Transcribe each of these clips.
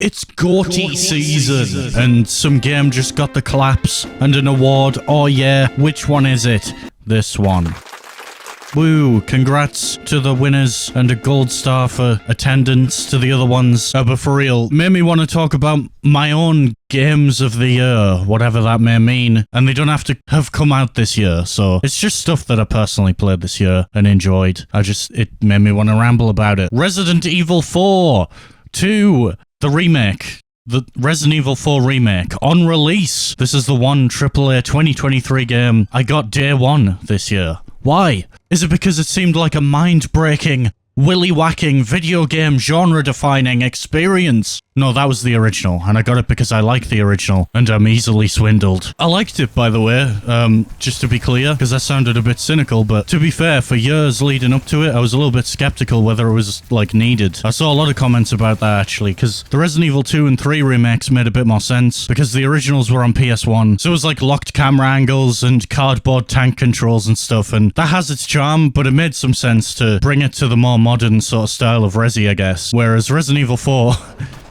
It's GOTY season, and some game just got the claps and an award. Oh yeah, which one is it? This one. Woo, congrats to the winners and a gold star for attendance to the other ones. But for real, made me want to talk about my own games of the year, whatever that may mean. And they don't have to have come out this year, so it's just stuff that I personally played this year and enjoyed. It made me want to ramble about it. Resident Evil 4 2, the remake. The Resident Evil 4 remake on release. This is the one AAA 2023 game I got day one this year. Why? Is it because it seemed like a mind-breaking, willy-whacking, video game genre-defining experience? No, that was the original, and I got it because I like the original, and I'm easily swindled. I liked it, by the way, just to be clear, because that sounded a bit cynical, but to be fair, for years leading up to it, I was a little bit skeptical whether it was, like, needed. I saw a lot of comments about that, actually, because the Resident Evil 2 and 3 remakes made a bit more sense, because the originals were on PS1, so it was like locked camera angles and cardboard tank controls and stuff, and that has its charm, but it made some sense to bring it to the more modern sort of style of Resi, I guess. Whereas Resident Evil 4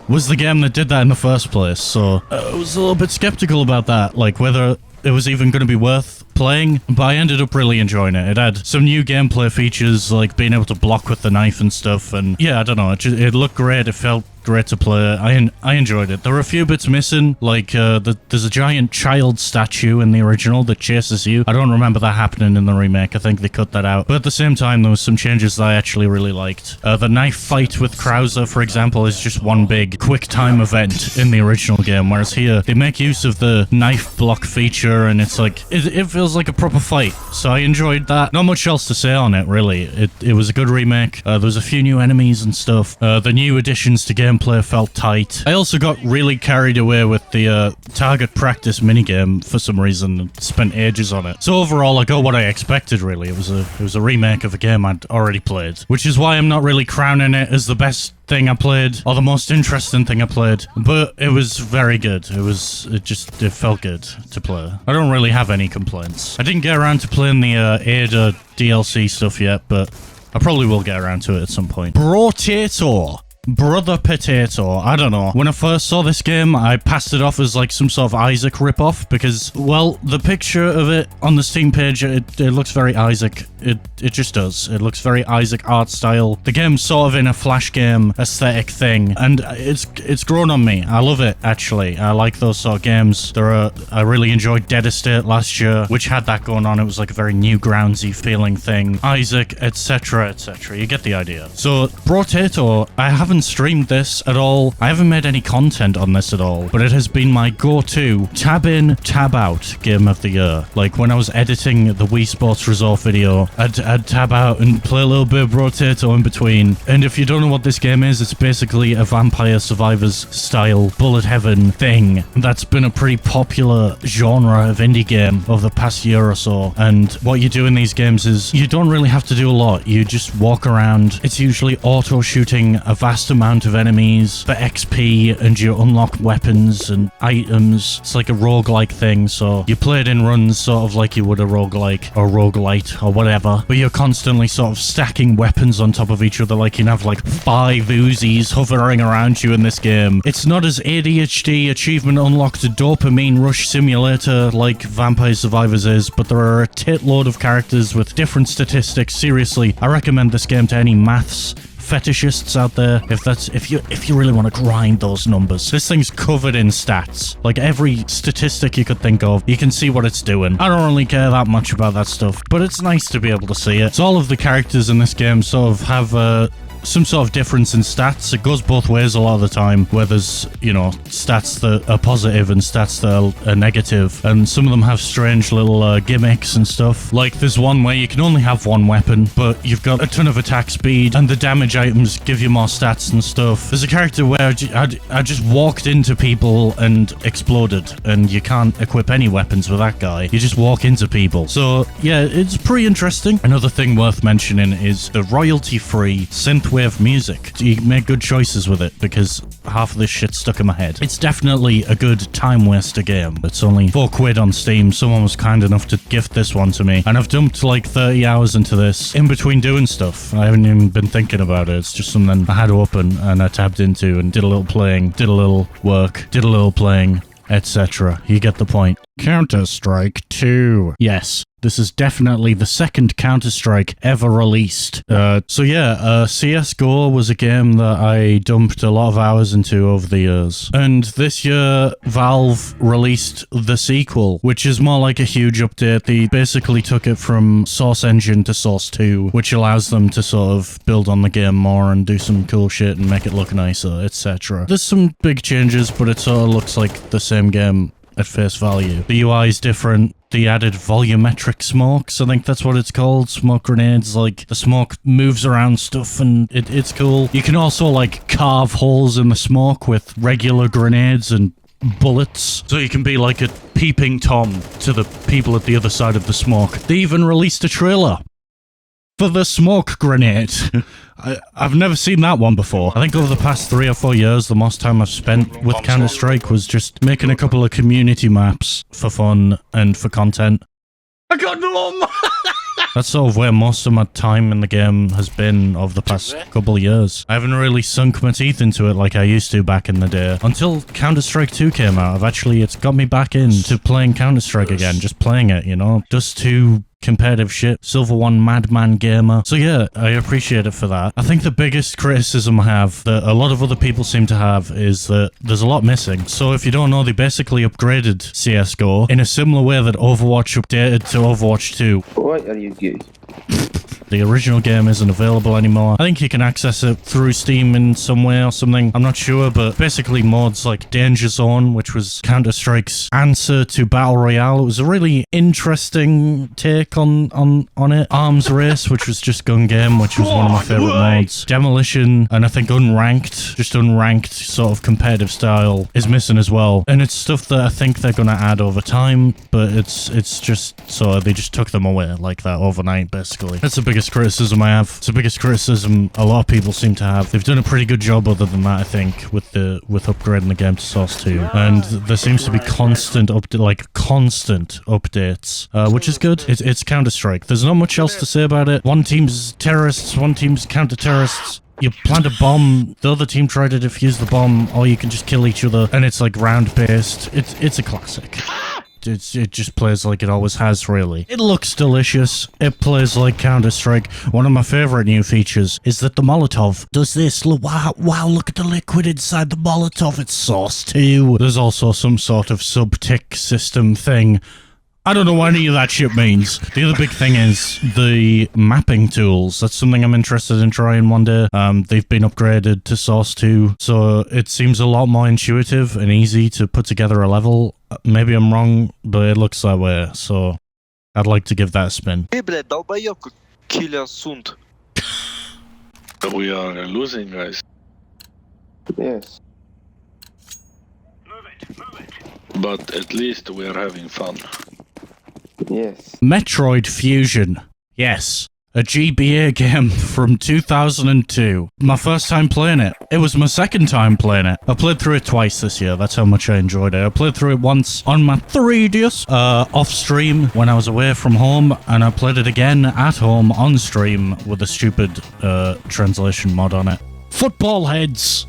was the game that did that in the first place, so I was a little bit skeptical about that, like whether it was even going to be worth playing, but I ended up really enjoying it. It had some new gameplay features, like being able to block with the knife and stuff, and yeah, I don't know, it looked great, it felt great to play. I enjoyed it. There were a few bits missing, like there's a giant child statue in the original that chases you. I don't remember that happening in the remake. I think they cut that out. But at the same time, there was some changes that I actually really liked. The knife fight with Krauser, for example, is just one big quick time event in the original game, whereas here they make use of the knife block feature, and it's like it feels like a proper fight. So I enjoyed that. Not much else to say on it, really. It was a good remake. There was a few new enemies and stuff. The new additions to gameplay felt tight. I also got really carried away with the target practice minigame for some reason and spent ages on it. So overall, I got what I expected, really. It was a remake of a game I'd already played, which is why I'm not really crowning it as the best thing I played or the most interesting thing I played, but it was very good. It felt good to play. I don't really have any complaints. I didn't get around to playing the Ada DLC stuff yet, but I probably will get around to it at some point. Brotato. Brother Potato. I don't know. When I first saw this game, I passed it off as like some sort of Isaac ripoff because, well, the picture of it on the Steam page, it looks very Isaac. It just does. It looks very Isaac art style. The game's sort of in a flash game aesthetic thing, and it's grown on me. I love it, actually. I like those sort of games. I really enjoyed Dead Estate last year, which had that going on. It was like a very Newgroundsy feeling thing. Isaac, etc., etc. You get the idea. So, Brotato, I haven't streamed this at all. I haven't made any content on this at all, but it has been my go-to tab in, tab out game of the year. Like when I was editing the Wii Sports Resort video, I'd tab out and play a little bit of Brotato in between. And if you don't know what this game is, it's basically a Vampire Survivors style bullet heaven thing that's been a pretty popular genre of indie game over the past year or so. And what you do in these games is you don't really have to do a lot. You just walk around. It's usually auto shooting a vast amount of enemies for XP, and you unlock weapons and items. It's like a roguelike thing, so you play it in runs sort of like you would a roguelike or roguelite or whatever, but you're constantly sort of stacking weapons on top of each other. Like you can have like 5 Uzis hovering around you in this game. It's not as ADHD achievement unlocked dopamine rush simulator like Vampire Survivors is, but there are a titload of characters with different statistics. Seriously, I recommend this game to any maths fetishists out there, if you really want to grind those numbers. This thing's covered in stats. Like every statistic you could think of, you can see what it's doing. I don't really care that much about that stuff, but it's nice to be able to see it. So all of the characters in this game sort of have some sort of difference in stats. It goes both ways a lot of the time, where there's, you know, stats that are positive and stats that are negative, and some of them have strange little gimmicks and stuff. Like there's one where you can only have one weapon, but you've got a ton of attack speed, and the damage items give you more stats and stuff. There's a character where I just walked into people and exploded, and you can't equip any weapons with that guy. You just walk into people. So yeah, it's pretty interesting. Another thing worth mentioning is the royalty-free synthwave synthwave music. You make good choices with it because half of this shit stuck in my head. It's definitely a good time waster game. It's only £4 on Steam. Someone was kind enough to gift this one to me, and I've dumped like 30 hours into this in between doing stuff. I haven't even been thinking about it. It's just something I had open and I tabbed into and did a little playing, did a little work, did a little playing, etc. You get the point. Counter-Strike 2. Yes, this is definitely the second Counter-Strike ever released. So yeah, CSGO was a game that I dumped a lot of hours into over the years. And this year, Valve released the sequel, which is more like a huge update. They basically took it from Source Engine to Source 2, which allows them to sort of build on the game more and do some cool shit and make it look nicer, etc. There's some big changes, but it sort of looks like the same game at face value. The UI is different. They added volumetric smokes, I think that's what it's called. Smoke grenades, like the smoke moves around stuff and it's cool. You can also like carve holes in the smoke with regular grenades and bullets. So you can be like a peeping Tom to the people at the other side of the smoke. They even released a trailer for the smoke grenade. I've never seen that one before. I think over the past 3 or 4 years, the most time I've spent with Counter-Strike was just making a couple of community maps for fun and for content. I got them! That's sort of where most of my time in the game has been over the past couple of years. I haven't really sunk my teeth into it like I used to back in the day. Until Counter-Strike 2 came out, it's got me back into playing Counter-Strike again, just playing it, you know? Dust 2... competitive shit, Silver 1 Madman Gamer. So yeah, I appreciate it for that. I think the biggest criticism I have, that a lot of other people seem to have, is that there's a lot missing. So if you don't know, they basically upgraded CSGO in a similar way that Overwatch updated to Overwatch 2. Why are you gay? The original game isn't available anymore. I think you can access it through Steam in some way or something. I'm not sure, but basically mods like Danger Zone, which was Counter-Strike's answer to Battle Royale. It was a really interesting take on it. Arms Race, which was just gun game, which was one of my favorite mods. Demolition, and I think unranked sort of competitive style is missing as well. And it's stuff that I think they're gonna add over time, but it's just so they just took them away like that overnight, basically. That's the biggest criticism I have. It's the biggest criticism a lot of people seem to have. They've done a pretty good job other than that, I think, with upgrading the game to Source 2. And there seems to be constant updates, which is good. It's Counter-Strike. There's not much else to say about it. One team's terrorists, one team's counter-terrorists. You plant a bomb, the other team try to defuse the bomb, or you can just kill each other, and it's like round-based. It's a classic. It just plays like it always has, really. It looks delicious. It plays like Counter-Strike. One of my favorite new features is that the Molotov does this. Wow, look at the liquid inside the Molotov. It's Source 2. There's also some sort of sub-tick system thing. I don't know what any of that shit means. The other big thing is the mapping tools. That's something I'm interested in trying one day. They've been upgraded to Source 2, so it seems a lot more intuitive and easy to put together a level. Maybe I'm wrong, but it looks that way, so I'd like to give that a spin. Hey, блядь, долбоёб, Killysunt. We are losing, guys. Yes. Move it. But at least we are having fun. Yes. Metroid Fusion. Yes. A GBA game from 2002. My first time playing it. It was my second time playing it. I played through it twice this year. That's how much I enjoyed it. I played through it once on my 3DS off stream when I was away from home, and I played it again at home on stream with a stupid translation mod on it. Football heads!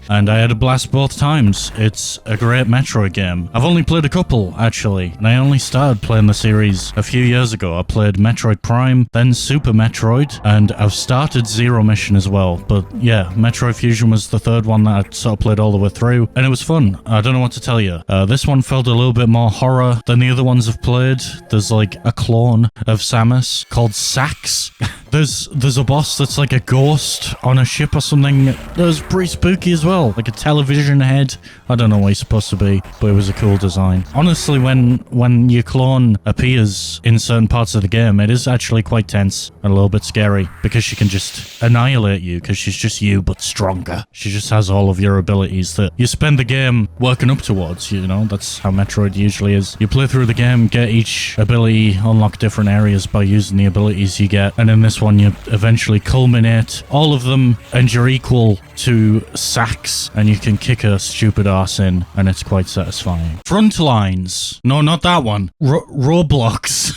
And I had a blast both times. It's a great Metroid game. I've only played a couple, actually, and I only started playing the series a few years ago. I played Metroid Prime, then Super Metroid, and I've started Zero Mission as well. But yeah, Metroid Fusion was the third one that I sort of played all the way through, and it was fun. I don't know what to tell you. This one felt a little bit more horror than the other ones I've played. There's like a clone of Samus called Sax. There's a boss that's like a ghost on a ship or something. There's pretty spooky as well, like a television head. I don't know what he's supposed to be, but it was a cool design. Honestly, when your clone appears in certain parts of the game, it is actually quite tense and a little bit scary because she can just annihilate you because she's just you but stronger. She just has all of your abilities that you spend the game working up towards, you know? That's how Metroid usually is. You play through the game, get each ability, unlock different areas by using the abilities you get, and in this one you eventually culminate all of them and you're equal to Sax and you can kick her stupid ass in and it's quite satisfying. Frontlines. No, not that one. Roblox.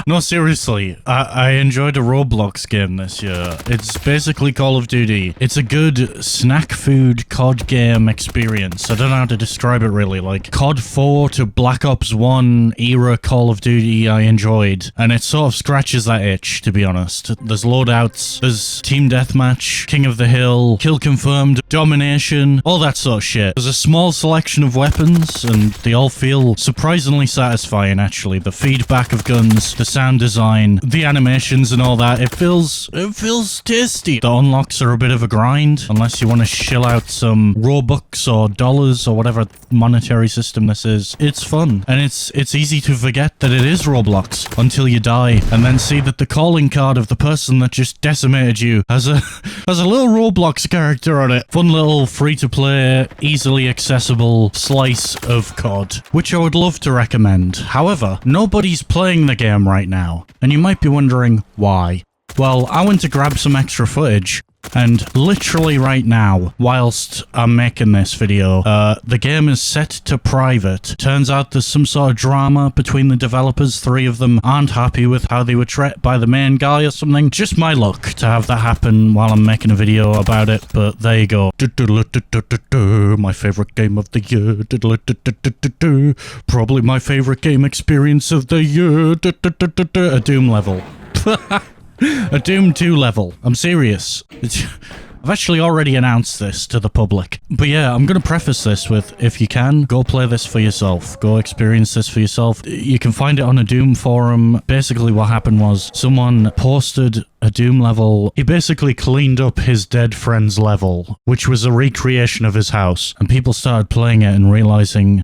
No, seriously. I enjoyed a Roblox game this year. It's basically Call of Duty. It's a good snack food COD game experience. I don't know how to describe it really. Like COD 4 to Black Ops 1 era Call of Duty I enjoyed. And it sort of scratches that itch, to be honest. There's loadouts, there's team deathmatch, King of the Hill, kill confirmed, domination, all that sort of shit. There's a small selection of weapons and they all feel surprisingly satisfying actually. The feedback of guns, the sound design, the animations and all that, it feels tasty. The unlocks are a bit of a grind unless you want to shill out some Robux or dollars or whatever monetary system this is. It's fun and it's easy to forget that it is Roblox until you die and then see that the calling card of the person that just decimated you has a little Roblox character on it. Fun little free-to-play, easily accessible slice of COD, which I would love to recommend. However, nobody's playing the game right now, and you might be wondering why. Well, I went to grab some extra footage, and literally right now, whilst I'm making this video, the game is set to private. Turns out there's some sort of drama between the developers. 3 of them aren't happy with how they were treated by the main guy or something. Just my luck to have that happen while I'm making a video about it, but there you go. My favorite game of the year. Probably my favorite game experience of the year. A Doom level. A Doom 2 level. I'm serious. I've actually already announced this to the public. But yeah, I'm going to preface this with, if you can, go play this for yourself. Go experience this for yourself. You can find it on a Doom forum. Basically what happened was someone posted a Doom level. He basically cleaned up his dead friend's level, which was a recreation of his house. And people started playing it and realizing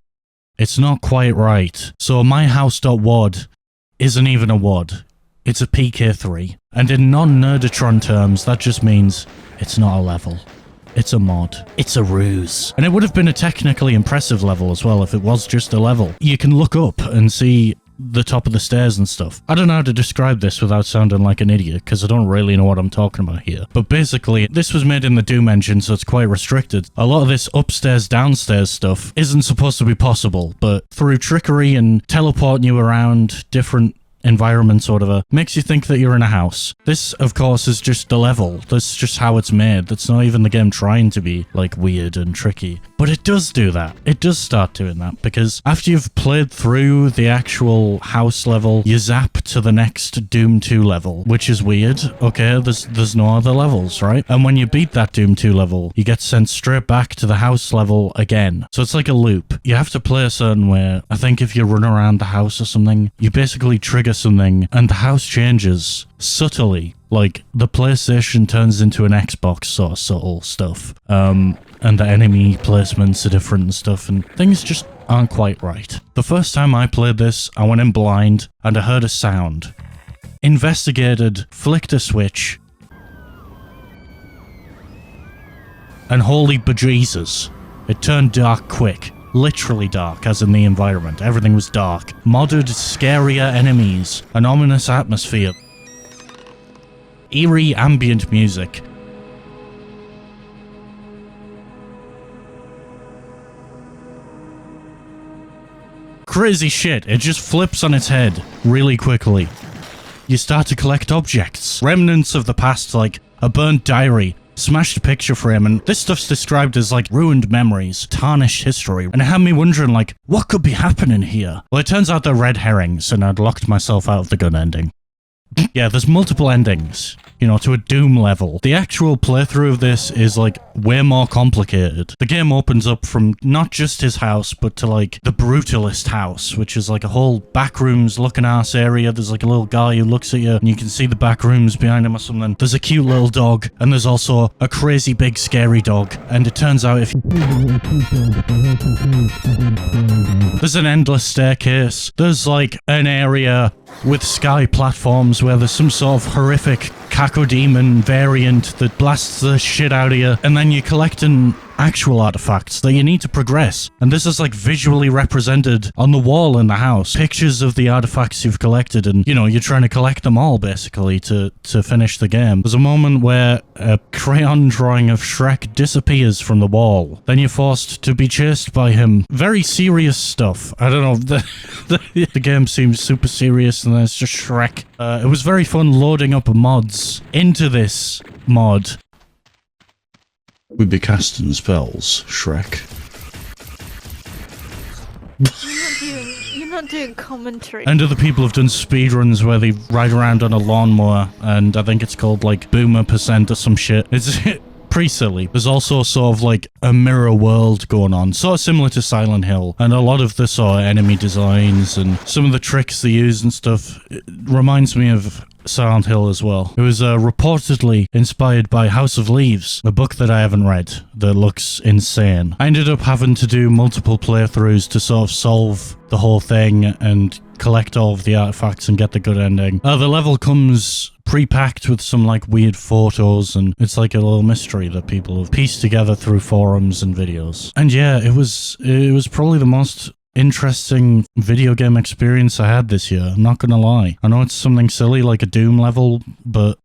it's not quite right. So Myhouse.wad isn't even a WAD. It's a PK3. And in non-Nerdatron terms, that just means it's not a level. It's a mod. It's a ruse. And it would have been a technically impressive level as well if it was just a level. You can look up and see the top of the stairs and stuff. I don't know how to describe this without sounding like an idiot, because I don't really know what I'm talking about here. But basically, this was made in the Doom engine, so it's quite restricted. A lot of this upstairs, downstairs stuff isn't supposed to be possible, but through trickery and teleporting you around different environment sort of makes you think that you're in a house. This, of course, is just the level. That's just how it's made. That's not even the game trying to be, like, weird and tricky. But it does do that. It does start doing that, because after you've played through the actual house level, you zap to the next Doom 2 level, which is weird. Okay, there's no other levels, right? And when you beat that Doom 2 level, you get sent straight back to the house level again. So it's like a loop. You have to play a certain way. I think if you run around the house or something, you basically trigger something and the house changes subtly. Like the PlayStation turns into an Xbox, sort of subtle stuff. And the enemy placements are different and stuff, and things just aren't quite right. The first time I played this, I went in blind and I heard a sound. Investigated, flicked a switch, and holy bejesus, it turned dark quick. Literally dark, as in the environment. Everything was dark. Modded, scarier enemies. An ominous atmosphere. Eerie ambient music. Crazy shit. It just flips on its head really quickly. You start to collect objects. Remnants of the past, like a burnt diary, smashed picture frame, and this stuff's described as like ruined memories, tarnished history, and it had me wondering like, what could be happening here? Well, it turns out they're red herrings, and I'd locked myself out of the gun ending. Yeah, there's multiple endings, you know, to a Doom level. The actual playthrough of this is, like, way more complicated. The game opens up from not just his house, but to, like, the brutalist house, which is, like, a whole backrooms looking ass area. There's, like, a little guy who looks at you, and you can see the back rooms behind him or something. There's a cute little dog, and there's also a crazy big scary dog. And it turns out if there's an endless staircase. There's, like, an area with sky platforms where there's some sort of horrific cacodemon variant that blasts the shit out of you, and then you're collecting actual artifacts that you need to progress. And this is, like, visually represented on the wall in the house. Pictures of the artifacts you've collected, and, you know, you're trying to collect them all, basically, to finish the game. There's a moment where a crayon drawing of Shrek disappears from the wall. Then you're forced to be chased by him. Very serious stuff. I don't know, the game seems super serious, and then it's just Shrek. It was very fun loading up mods into this mod. We'd be casting spells, Shrek. You're not doing commentary. And other people have done speedruns where they ride around on a lawnmower, and I think it's called, like, Boomer % or some shit. It's pretty silly. There's also sort of, like, a mirror world going on, sort of similar to Silent Hill, and a lot of the sort of enemy designs and some of the tricks they use and stuff, it reminds me of Silent Hill as well. It was reportedly inspired by House of Leaves, a book that I haven't read that looks insane. I ended up having to do multiple playthroughs to sort of solve the whole thing and collect all of the artifacts and get the good ending. The level comes pre-packed with some, like, weird photos, and it's like a little mystery that people have pieced together through forums and videos. And yeah, it was probably the most interesting video game experience I had this year. I'm not gonna lie. I know it's something silly like a Doom level, but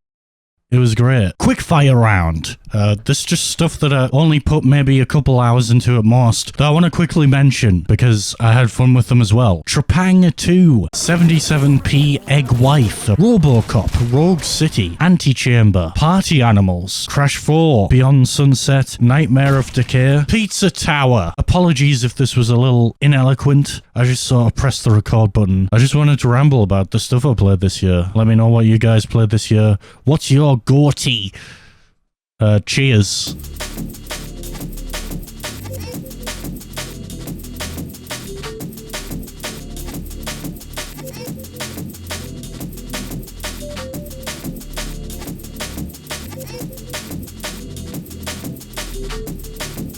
it was great. Quick fire round. This is just stuff that I only put maybe a couple hours into at most, that I want to quickly mention because I had fun with them as well. Trepang 2, 77p Eggwife, Robocop, Rogue City, Antichamber, Party Animals, Crash 4, Beyond Sunset, Nightmare of Decay, Pizza Tower. Apologies if this was a little ineloquent. I just sort of pressed the record button. I just wanted to ramble about the stuff I played this year. Let me know what you guys played this year. What's your GOTY? Cheers.